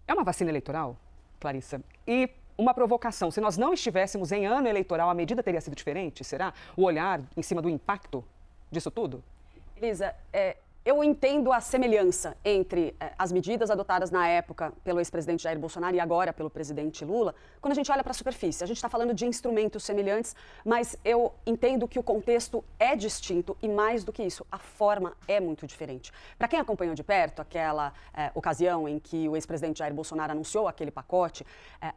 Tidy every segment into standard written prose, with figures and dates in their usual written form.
É uma vacina eleitoral, Clarissa? E uma provocação, se nós não estivéssemos em ano eleitoral, a medida teria sido diferente, será? O olhar em cima do impacto disso tudo? Elisa, eu entendo a semelhança entre as medidas adotadas na época pelo ex-presidente Jair Bolsonaro e agora pelo presidente Lula, quando a gente olha para a superfície. A gente está falando de instrumentos semelhantes, mas eu entendo que o contexto é distinto e, mais do que isso, a forma é muito diferente. Para quem acompanhou de perto aquela ocasião em que o ex-presidente Jair Bolsonaro anunciou aquele pacote,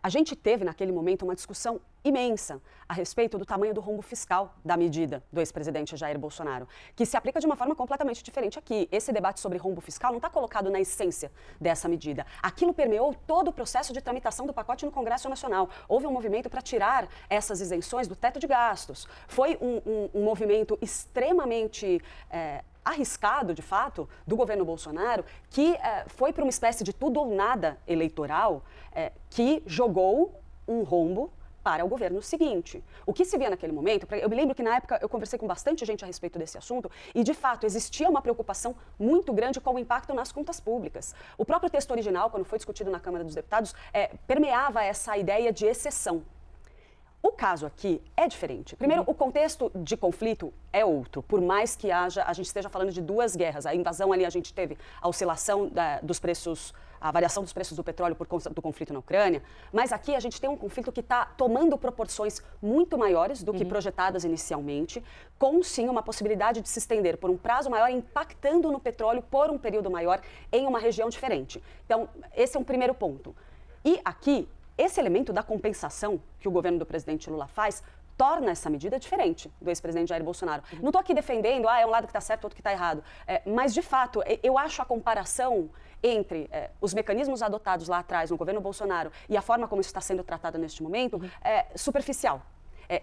a gente teve naquele momento uma discussão imensa a respeito do tamanho do rombo fiscal da medida do ex-presidente Jair Bolsonaro, que se aplica de uma forma completamente diferente aqui. Esse debate sobre rombo fiscal não está colocado na essência dessa medida. Aquilo permeou todo o processo de tramitação do pacote no Congresso Nacional. Houve um movimento para tirar essas isenções do teto de gastos. Foi um movimento extremamente arriscado, de fato, do governo Bolsonaro, que foi para uma espécie de tudo ou nada eleitoral, que jogou um rombo para o governo seguinte. O que se via naquele momento, eu me lembro que na época eu conversei com bastante gente a respeito desse assunto e, de fato, existia uma preocupação muito grande com o impacto nas contas públicas. O próprio texto original, quando foi discutido na Câmara dos Deputados, permeava essa ideia de exceção. O caso aqui é diferente. Primeiro, o contexto de conflito é outro, por mais que a gente esteja falando de duas guerras. A invasão ali, a gente teve a oscilação dos preços, a variação dos preços do petróleo por conta do conflito na Ucrânia, mas aqui a gente tem um conflito que está tomando proporções muito maiores do que projetadas inicialmente, com sim uma possibilidade de se estender por um prazo maior, impactando no petróleo por um período maior em uma região diferente. Então, esse é um primeiro ponto. E aqui, esse elemento da compensação que o governo do presidente Lula faz torna essa medida diferente do ex-presidente Jair Bolsonaro. Não estou aqui defendendo, é um lado que está certo, outro que está errado. Mas, de fato, eu acho a comparação entre os mecanismos adotados lá atrás no governo Bolsonaro e a forma como isso está sendo tratado neste momento superficial.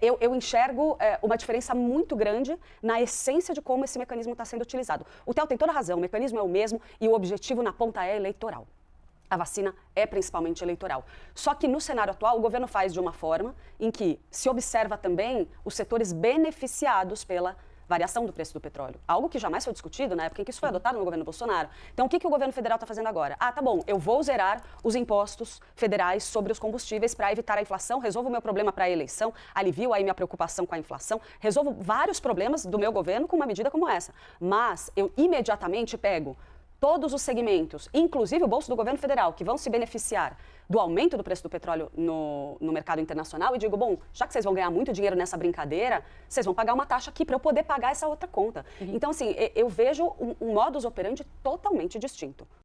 Eu enxergo uma diferença muito grande na essência de como esse mecanismo está sendo utilizado. O Theo tem toda a razão, o mecanismo é o mesmo e o objetivo na ponta é eleitoral. A vacina é principalmente eleitoral. Só que no cenário atual, o governo faz de uma forma em que se observa também os setores beneficiados pela variação do preço do petróleo. Algo que jamais foi discutido na época em que isso foi adotado no governo Bolsonaro. Então, o que o governo federal está fazendo agora? Tá bom, eu vou zerar os impostos federais sobre os combustíveis para evitar a inflação, resolvo o meu problema para a eleição, alivio aí minha preocupação com a inflação, resolvo vários problemas do meu governo com uma medida como essa. Mas eu imediatamente pego todos os segmentos, inclusive o bolso do governo federal, que vão se beneficiar do aumento do preço do petróleo no mercado internacional e digo, bom, já que vocês vão ganhar muito dinheiro nessa brincadeira, vocês vão pagar uma taxa aqui para eu poder pagar essa outra conta. Então, assim, eu vejo um modus operandi totalmente distinto.